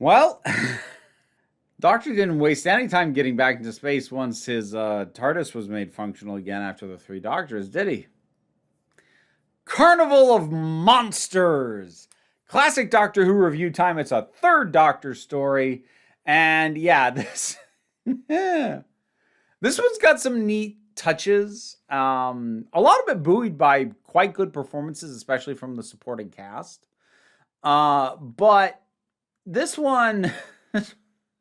Well, Doctor didn't waste any time getting back into space once his TARDIS was made functional again after the three Doctors, did he? Carnival of Monsters! Classic Doctor Who review time. It's a third Doctor story. And yeah, this this one's got some neat touches. A lot of it buoyed by quite good performances, especially from the supporting cast. But this one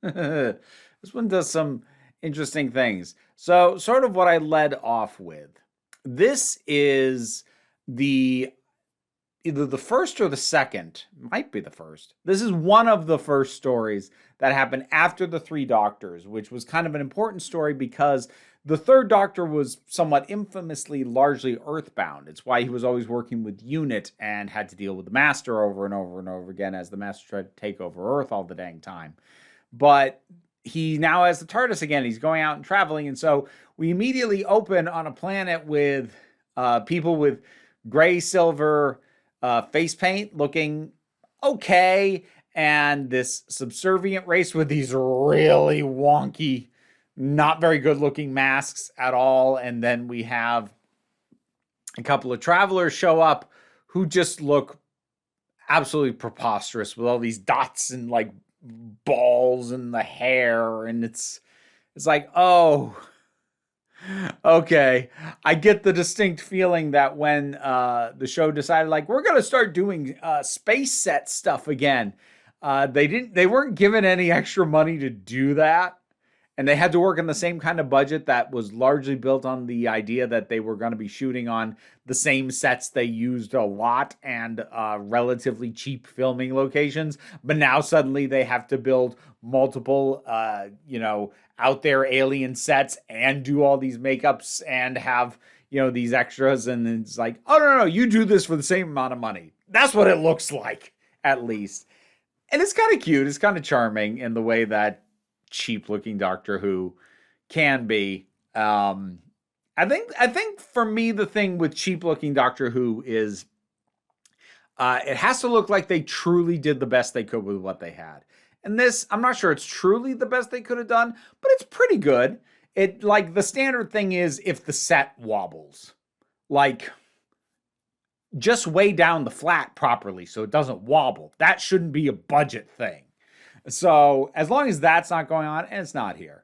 this one does some interesting things. So, sort of what I led off with. This is the either the first or the second, might be the first. This is one of the first stories that happened after the Three Doctors, which was kind of an important story because the third Doctor was somewhat infamously largely earthbound. It's why he was always working with UNIT and had to deal with the Master over and over and over again as the Master tried to take over Earth all the dang time. But he now has the TARDIS again. He's going out and traveling. And so we immediately open on a planet with people with gray, silver face paint looking okay. And this subservient race with these really wonky, not very good looking masks at all. And then we have a couple of travelers show up who just look absolutely preposterous with all these dots and like balls in the hair. And it's like, oh, okay. I get the distinct feeling that when the show decided, like, we're going to start doing space set stuff again, they weren't given any extra money to do that. And they had to work on the same kind of budget that was largely built on the idea that they were going to be shooting on the same sets they used a lot and relatively cheap filming locations. But now suddenly they have to build multiple, out there alien sets and do all these makeups and have, these extras. And it's like, oh, no, you do this for the same amount of money. That's what it looks like, at least. And it's kind of cute. It's kind of charming in the way that cheap looking Doctor Who can be. I think for me, the thing with cheap looking Doctor Who is it has to look like they truly did the best they could with what they had. And this, I'm not sure it's truly the best they could have done, but it's pretty good. It, like, the standard thing is if the set wobbles, like, just weigh down the flat properly so it doesn't wobble. That shouldn't be a budget thing. So as long as that's not going on, and it's not here.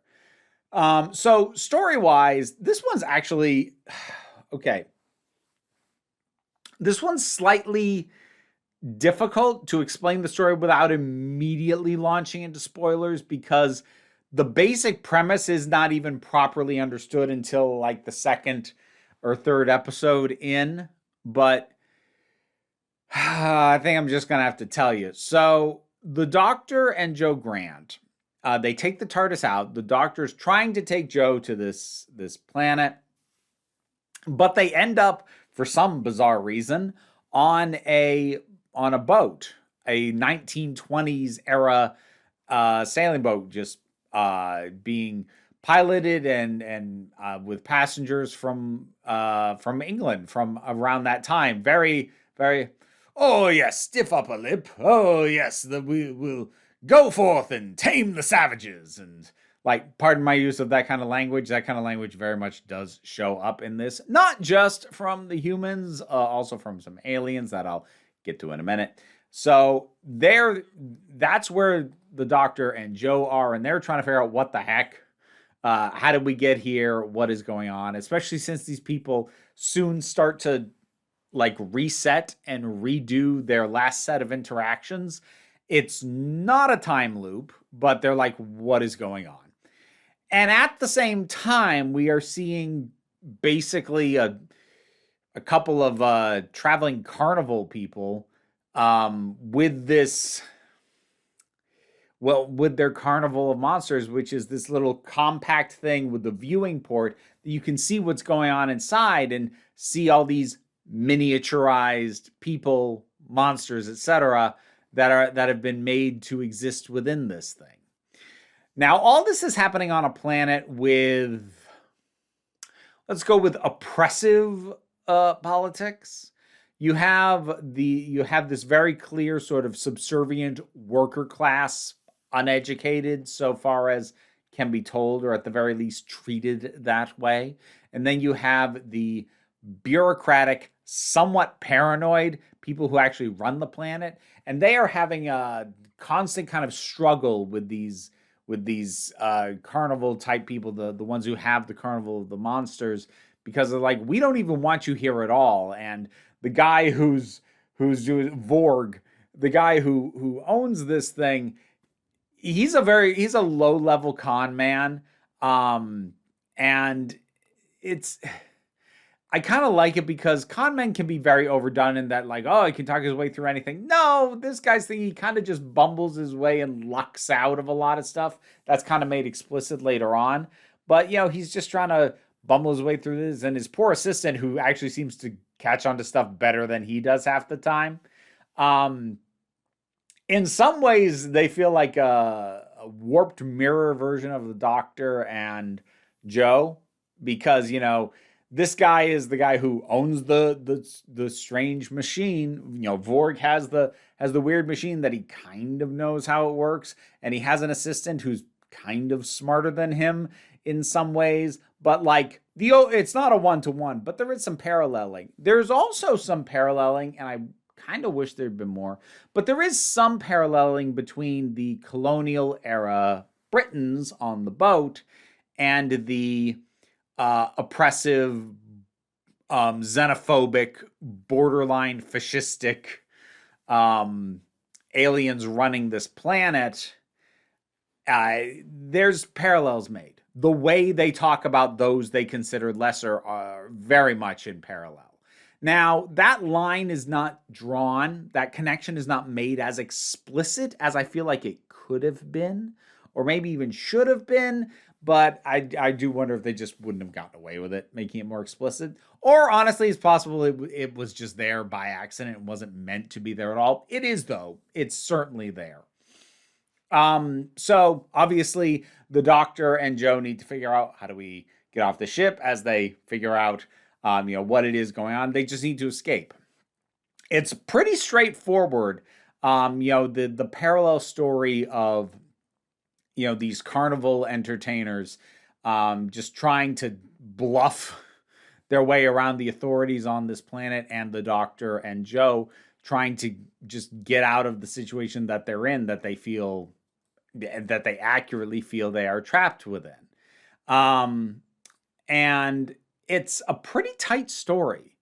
So story-wise, this one's actually okay. This one's slightly difficult to explain the story without immediately launching into spoilers because the basic premise is not even properly understood until like the second or third episode in. But I think I'm just going to have to tell you. So the Doctor and Joe Grant, they take the TARDIS out. The Doctor's trying to take Joe to this planet, but they end up, for some bizarre reason, on a boat, a 1920s era sailing boat, just being piloted and with passengers from England from around that time. Very, very. Oh, yes, stiff upper lip. Oh, yes, we will go forth and tame the savages. And, like, pardon my use of that kind of language. That kind of language very much does show up in this. Not just from the humans, also from some aliens that I'll get to in a minute. So that's where the Doctor and Joe are, and they're trying to figure out what the heck. How did we get here? What is going on? Especially since these people soon start to like reset and redo their last set of interactions. It's not a time loop, but they're like, what is going on? And at the same time, we are seeing basically a couple of traveling carnival people with this, with their Carnival of Monsters, which is this little compact thing with the viewing port that you can see what's going on inside and see all these miniaturized people, monsters, etc., that have been made to exist within this thing. Now, all this is happening on a planet with, let's go with oppressive politics. You have this very clear sort of subservient worker class uneducated so far as can be told, or at the very least treated that way. And then you have the bureaucratic, somewhat paranoid people who actually run the planet, and they are having a constant kind of struggle with these carnival type people, the ones who have the carnival of the monsters, because they're like, we don't even want you here at all. And the guy who's doing Vorg, the guy who owns this thing, he's a low level con man. And it's, I kind of like it because con men can be very overdone in that, like, oh, he can talk his way through anything. No, this guy's thing, he kind of just bumbles his way and lucks out of a lot of stuff. That's kind of made explicit later on. But, he's just trying to bumble his way through this. And his poor assistant, who actually seems to catch on to stuff better than he does half the time. In some ways, they feel like a warped mirror version of the Doctor and Joe, because, this guy is the guy who owns the strange machine. Vorg has the weird machine that he kind of knows how it works, and he has an assistant who's kind of smarter than him in some ways. But like it's not a one-to-one, but there is some paralleling. There's also some paralleling, and I kind of wish there'd been more, but there is some paralleling between the colonial era Britons on the boat and the oppressive, xenophobic, borderline fascistic aliens running this planet. There's parallels made. The way they talk about those they consider lesser are very much in parallel. Now, that line is not drawn, that connection is not made as explicit as I feel like it could have been, or maybe even should have been. But I do wonder if they just wouldn't have gotten away with it, making it more explicit. Or honestly, it's possible it was just there by accident. It wasn't meant to be there at all. It is, though. It's certainly there. So obviously, the Doctor and Joe need to figure out, how do we get off the ship, as they figure out what it is going on. They just need to escape. It's pretty straightforward. The parallel story of these carnival entertainers just trying to bluff their way around the authorities on this planet, and the Doctor and Joe trying to just get out of the situation that they're in, that they accurately feel they are trapped within. And it's a pretty tight story.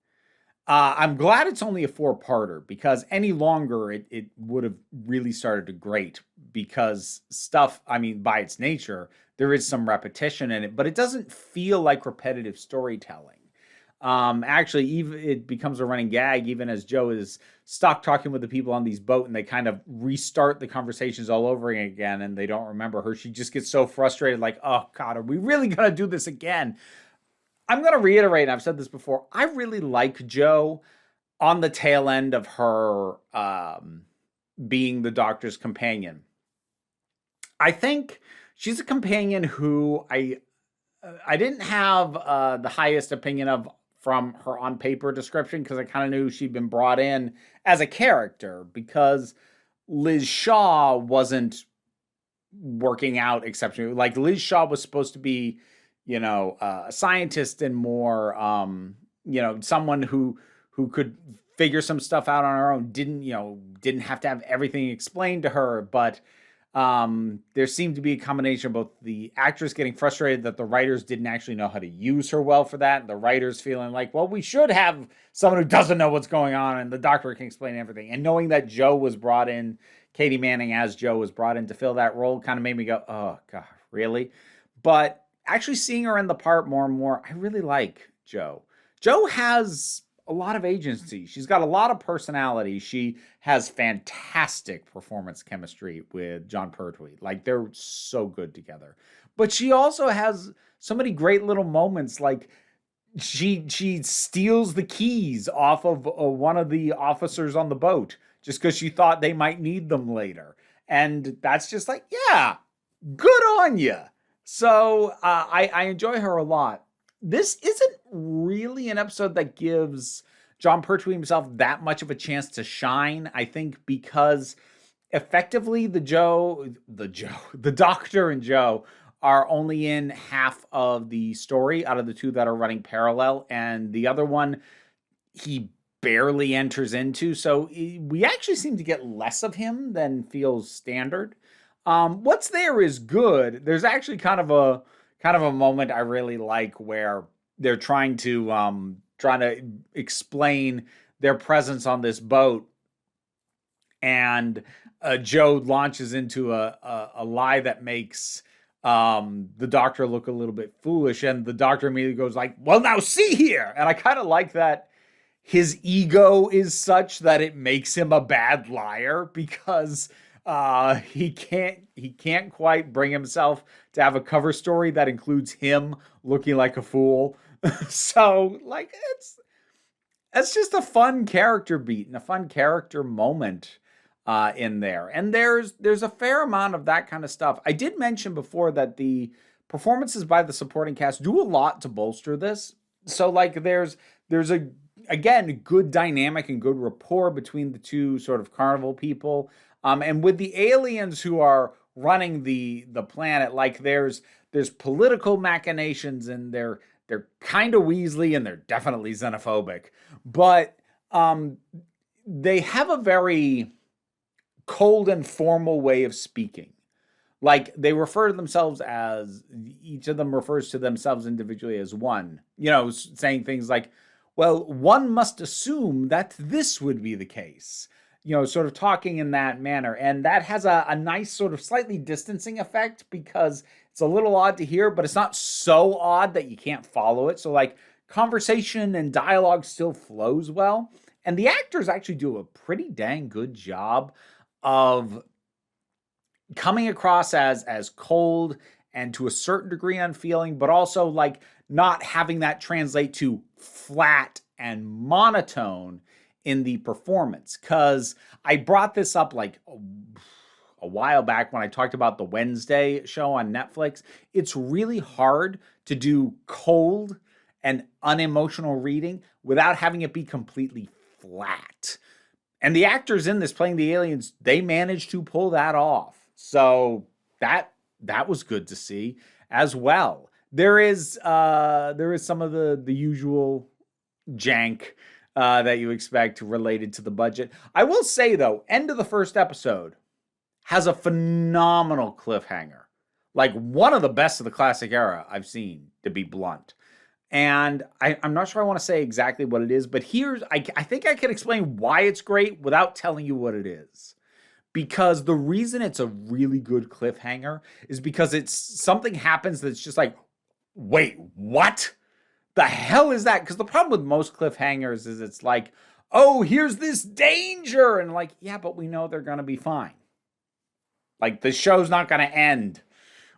I'm glad it's only a 4-parter, because any longer it would have really started to grate, because stuff, by its nature, there is some repetition in it, but it doesn't feel like repetitive storytelling. Actually, even it becomes a running gag, even as Joe is stuck talking with the people on these boat, and they kind of restart the conversations all over again, and they don't remember her. She just gets so frustrated, like, oh God, are we really going to do this again? I'm going to reiterate, and I've said this before, I really like Joe on the tail end of her being the Doctor's companion. I think she's a companion who I didn't have the highest opinion of from her on paper description, because I kind of knew she'd been brought in as a character, because Liz Shaw wasn't working out exceptionally. Like, Liz Shaw was supposed to be, a scientist and more, someone who could figure some stuff out on her own. Didn't have to have everything explained to her, but there seemed to be a combination of both the actress getting frustrated that the writers didn't actually know how to use her well for that, and the writers feeling like, well, we should have someone who doesn't know what's going on, and the Doctor can explain everything. And knowing that Joe was brought in, Katie Manning as Joe was brought in to fill that role, kind of made me go, oh God, really? But actually seeing her in the part more and more, I really like Joe. Joe has a lot of agency. She's got a lot of personality. She has fantastic performance chemistry with Jon Pertwee. Like, they're so good together. But she also has so many great little moments. Like, she steals the keys off of one of the officers on the boat just because she thought they might need them later. And that's just like, yeah, good on you. So I enjoy her a lot. This isn't really an episode that gives Jon Pertwee himself that much of a chance to shine, I think, because effectively the Doctor and Joe are only in half of the story out of the two that are running parallel, and the other one he barely enters into. So we actually seem to get less of him than feels standard. What's there is good. There's actually kind of a moment I really like where they're trying to explain their presence on this boat, and Joe launches into a lie that makes the Doctor look a little bit foolish, and the Doctor immediately goes like, "Well, now see here," and I kind of like that his ego is such that it makes him a bad liar because he can't quite bring himself to have a cover story that includes him looking like a fool. So like it's just a fun character beat and a fun character moment in there. And there's a fair amount of that kind of stuff. I did mention before that the performances by the supporting cast do a lot to bolster this. So like there's a again good dynamic and good rapport between the two sort of Carnival people. And with the aliens who are running the planet, like there's political machinations, and they're kind of Weasley, and they're definitely xenophobic, but they have a very cold and formal way of speaking. Like they refer to themselves as each of them refers to themselves individually as one. Saying things like, "Well, one must assume that this would be the case." Sort of talking in that manner. And that has a nice sort of slightly distancing effect because it's a little odd to hear, but it's not so odd that you can't follow it. So like conversation and dialogue still flows well. And the actors actually do a pretty dang good job of coming across as cold and to a certain degree unfeeling, but also like not having that translate to flat and monotone in the performance. Because I brought this up like a while back when I talked about the Wednesday show on Netflix. It's really hard to do cold and unemotional reading without having it be completely flat. And the actors in this playing the aliens, they managed to pull that off. So that was good to see as well. There is some of the usual jank that you expect related to the budget. I will say though, end of the first episode has a phenomenal cliffhanger. Like one of the best of the classic era I've seen, to be blunt. And I'm not sure I want to say exactly what it is, but I think I can explain why it's great without telling you what it is. Because the reason it's a really good cliffhanger is because it's something happens that's just like, wait, what? The hell is that? Because the problem with most cliffhangers is it's like, oh, here's this danger. And like, yeah, but we know they're going to be fine. Like the show's not going to end.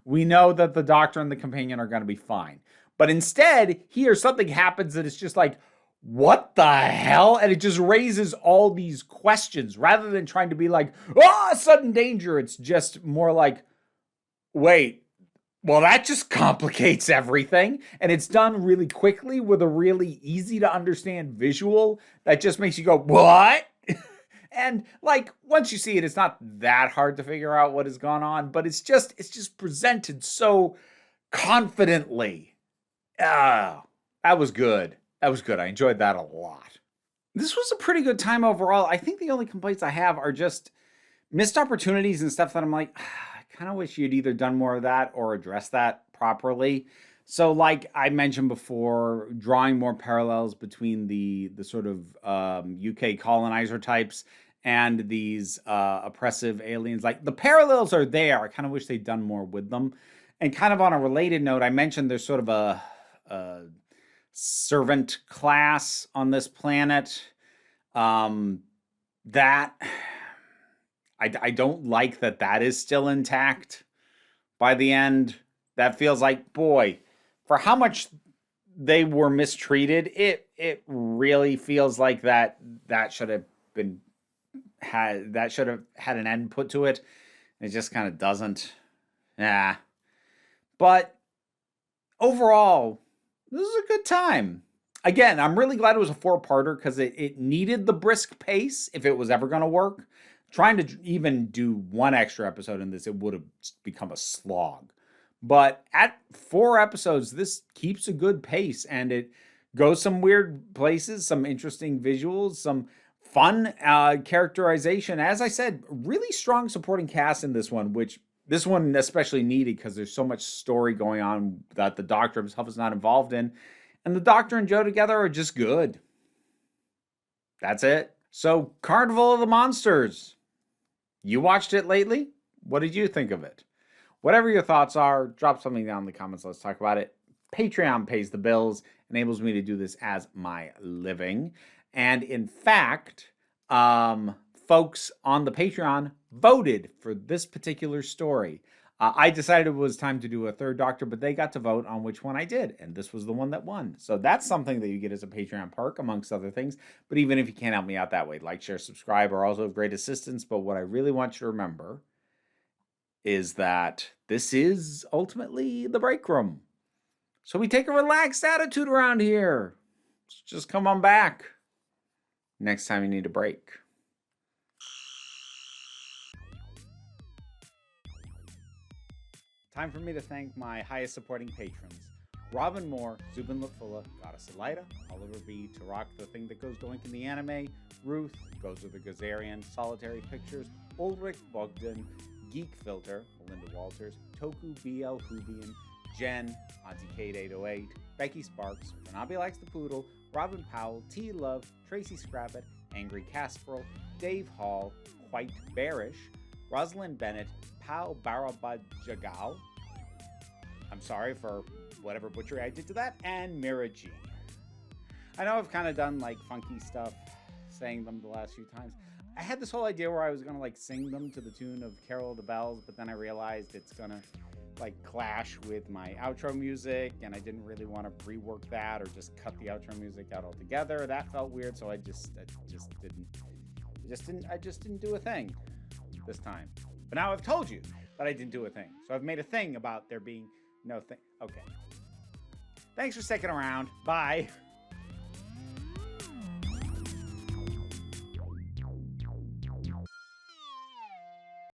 We know that the Doctor and the companion are going to be fine. But instead, here something happens that it's just like, what the hell? And it just raises all these questions rather than trying to be like, sudden danger. It's just more like, wait, well, that just complicates everything. And it's done really quickly with a really easy to understand visual that just makes you go, what? And like, once you see it, it's not that hard to figure out what has gone on, but it's just presented so confidently. That was good. That was good. I enjoyed that a lot. This was a pretty good time overall. I think the only complaints I have are just missed opportunities and stuff that I'm like, I kind of wish you'd either done more of that or addressed that properly. So like I mentioned before, drawing more parallels between the sort of UK colonizer types and these oppressive aliens. Like the parallels are there. I kind of wish they'd done more with them. And kind of on a related note, I mentioned there's sort of a servant class on this planet that I don't like that is still intact by the end. That feels like, boy, for how much they were mistreated, it really feels like that should have had an end put to it. It just kind of doesn't. Yeah. But overall, this is a good time. Again, I'm really glad it was a 4-parter because it needed the brisk pace if it was ever going to work. trying to even do one extra episode in this, it would have become a slog. But at 4 episodes, this keeps a good pace, and it goes some weird places, some interesting visuals, some fun characterization. As I said, really strong supporting cast in this one, which this one especially needed because there's so much story going on that the Doctor himself is not involved in. And the Doctor and Joe together are just good. That's it. So, Carnival of the Monsters. You watched it lately? What did you think of it? Whatever your thoughts are, drop something down in the comments. Let's talk about it. Patreon pays the bills, enables me to do this as my living. And in fact, folks on the Patreon voted for this particular story. I decided it was time to do a third Doctor, but they got to vote on which one I did, and this was the one that won. So that's something that you get as a Patreon perk, amongst other things. But even if you can't help me out that way, like, share, subscribe are also of great assistance. But what I really want you to remember is that this is ultimately the break room. So we take a relaxed attitude around here. Just come on back next time you need a break. Time for me to thank my highest supporting patrons. Robin Moore, Zubin Lutfula, Goddess Elida, Oliver B., Tarak, The Thing That Goes Doink in the Anime, Ruth, Goes with the Gazarian, Solitary Pictures, Ulrich Bogdan, Geek Filter, Melinda Walters, Toku BL Hubian, Jen, Auntie Kate 808, Becky Sparks, Renabi Likes the Poodle, Robin Powell, T Love, Tracy Scrappett, Angry Casperl, Dave Hall, Quite Bearish, Rosalind Bennett, Pao Barabajagal, I'm sorry for whatever butchery I did to that, and Mira G. I know I've kind of done like funky stuff saying them the last few times. I had this whole idea where I was gonna like sing them to the tune of Carol of the Bells, but then I realized it's gonna like clash with my outro music, and I didn't really want to rework that or just cut the outro music out altogether. That felt weird, so I just didn't do a thing this time. But now I've told you that I didn't do a thing, so I've made a thing about there being no thing. Okay. Thanks for sticking around. Bye.